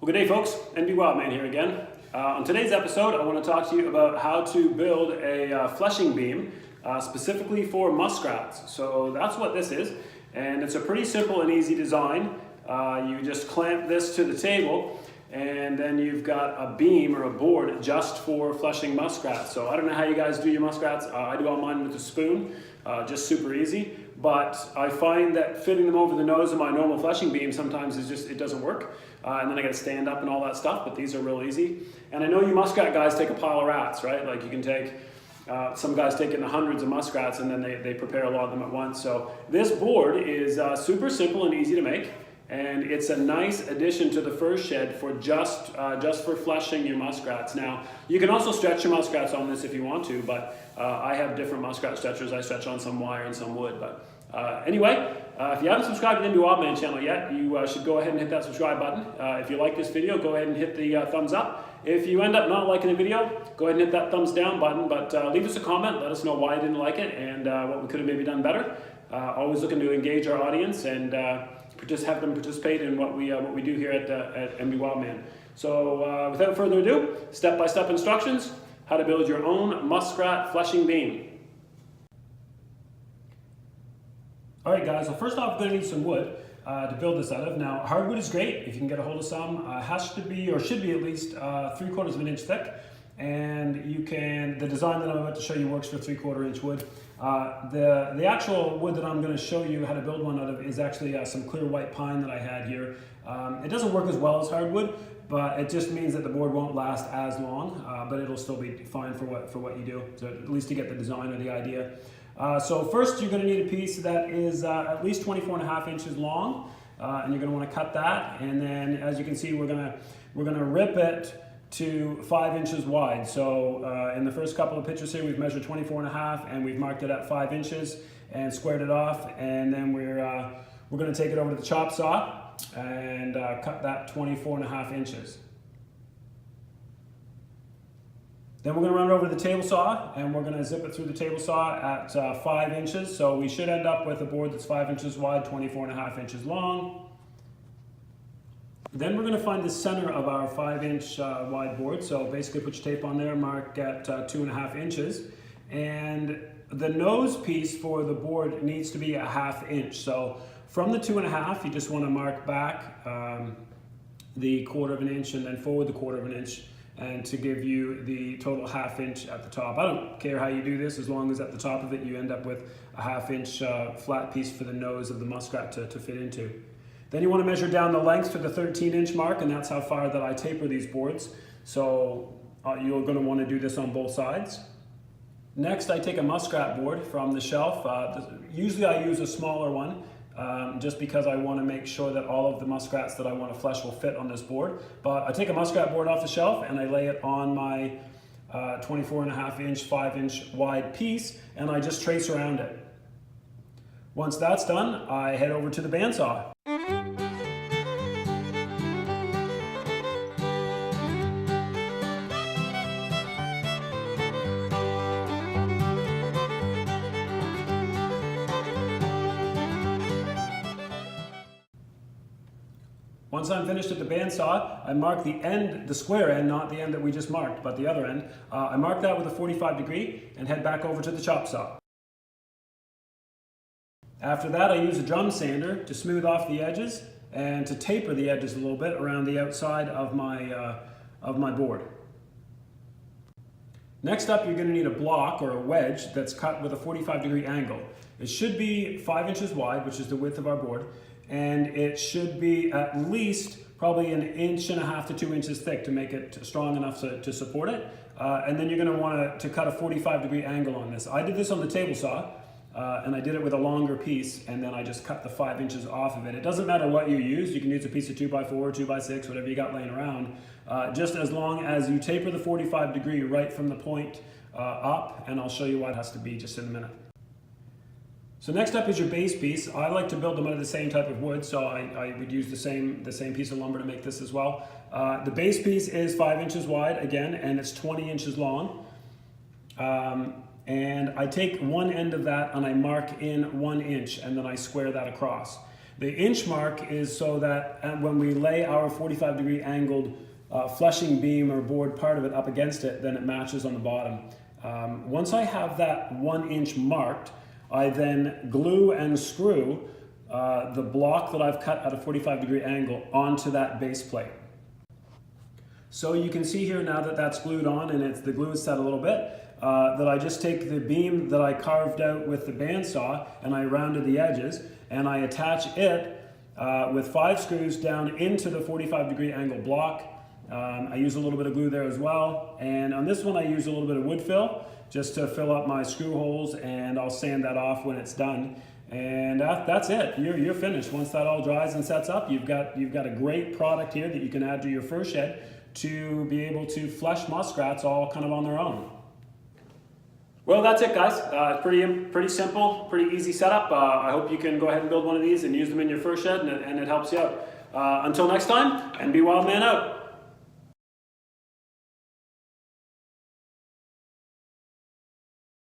Good day, folks. NB Wildman here again. On today's episode, I want to talk to you about how to build a fleshing beam specifically for muskrats. So that's what this is, and it's a pretty simple and easy design. You just clamp this to the table, and then you've got a beam or a board just for fleshing muskrats. So I don't know how you guys do your muskrats. I do all mine with a spoon, just super easy. But I find that fitting them over the nose of my normal fleshing beam sometimes it doesn't work. And then I got to stand up and all that stuff, but these are real easy. And I know you muskrat guys take a pile of rats, right? Like you can take, some guys take in the hundreds of muskrats and then they prepare a lot of them at once. So this board is super simple and easy to make. And it's a nice addition to the fur shed for just for fleshing your muskrats. Now, you can also stretch your muskrats on this if you want to, but I have different muskrat stretchers. I stretch on some wire and some wood. But anyway, if you haven't subscribed to the NB Wildman channel yet, you should go ahead and hit that subscribe button. If you like this video, go ahead and hit the thumbs up. If you end up not liking the video, go ahead and hit that thumbs down button, but leave us a comment. Let us know why you didn't like it and what we could have maybe done better. Always looking to engage our audience and just have them participate in what we do here at NB Wildman. So without further ado, step-by-step instructions, how to build your own muskrat fleshing beam. All right, guys, well, first off, we're going to need some wood to build this out of. Now, hardwood is great if you can get a hold of some. Has to be, or should be at least 3/4 of an inch thick. And you can, the design that I'm about to show you works for 3/4 inch wood. The actual wood that I'm going to show you how to build one out of is actually some clear white pine that I had here. It doesn't work as well as hardwood, but it just means that the board won't last as long, but it'll still be fine for what you do, so at least to get the design or the idea. So first you're going to need a piece that is at least 24.5 inches long, and you're going to want to cut that, and then as you can see we're going to rip it to 5 inches wide. So in the first couple of pictures here we've measured 24.5 and we've marked it at 5 inches and squared it off, and then we're going to take it over to the chop saw and cut that 24.5 inches. Then we're going to run it over to the table saw and we're going to zip it through the table saw at 5 inches. So we should end up with a board that's 5 inches wide, 24.5 inches long. Then we're going to find the center of our 5-inch wide board. So basically put your tape on there, mark at 2.5 inches. And the nose piece for the board needs to be a 1/2 inch. So from the 2.5, you just want to mark back the 1/4 inch and then forward the 1/4 inch, and to give you the total 1/2 inch at the top. I don't care how you do this, as long as at the top of it you end up with a 1/2 inch flat piece for the nose of the muskrat to fit into. Then you want to measure down the length to the 13-inch mark, and that's how far that I taper these boards. So you're going to want to do this on both sides. Next, I take a muskrat board from the shelf. Usually I use a smaller one, just because I want to make sure that all of the muskrats that I want to flesh will fit on this board. But I take a muskrat board off the shelf and I lay it on my 24.5 inch, 5-inch wide piece, and I just trace around it. Once that's done, I head over to the bandsaw. Once I'm finished at the bandsaw, I mark the end, the square end, not the end that we just marked, but the other end. I mark that with a 45 degree and head back over to the chop saw. After that, I use a drum sander to smooth off the edges and to taper the edges a little bit around the outside of my board. Next up, you're going to need a block or a wedge that's cut with a 45 degree angle. It should be 5 inches wide, which is the width of our board, and it should be at least probably 1.5 inches to 2 inches thick to make it strong enough to support it. And then you're going to want to cut a 45 degree angle on this. I did this on the table saw, and I did it with a longer piece, and then I just cut the 5 inches off of it. It doesn't matter what you use. You can use a piece of 2x4, 2x6, whatever you got laying around, just as long as you taper the 45 degree right from the point up, and I'll show you what it has to be just in a minute. So next up is your base piece. I like to build them out of the same type of wood, so I would use the same piece of lumber to make this as well. The base piece is 5 inches wide again, and it's 20 inches long. And I take one end of that and I mark in 1 inch, and then I square that across. The inch mark is so that when we lay our 45-degree angled fleshing beam or board part of it up against it, then it matches on the bottom. Once I have that 1 inch marked, I then glue and screw the block that I've cut at a 45-degree angle onto that base plate. So you can see here now that that's glued on and the glue is set a little bit, that I just take the beam that I carved out with the bandsaw and I rounded the edges and I attach it with 5 screws down into the 45-degree angle block. I use a little bit of glue there as well, and on this one I use a little bit of wood fill just to fill up my screw holes, and I'll sand that off when it's done. And that's it. You're finished. Once that all dries and sets up, you've got a great product here that you can add to your fur shed to be able to flesh muskrats all kind of on their own. Well, that's it, guys. Pretty simple, pretty easy setup. I hope you can go ahead and build one of these and use them in your fur shed, and it helps you out. Until next time, and be wild man out.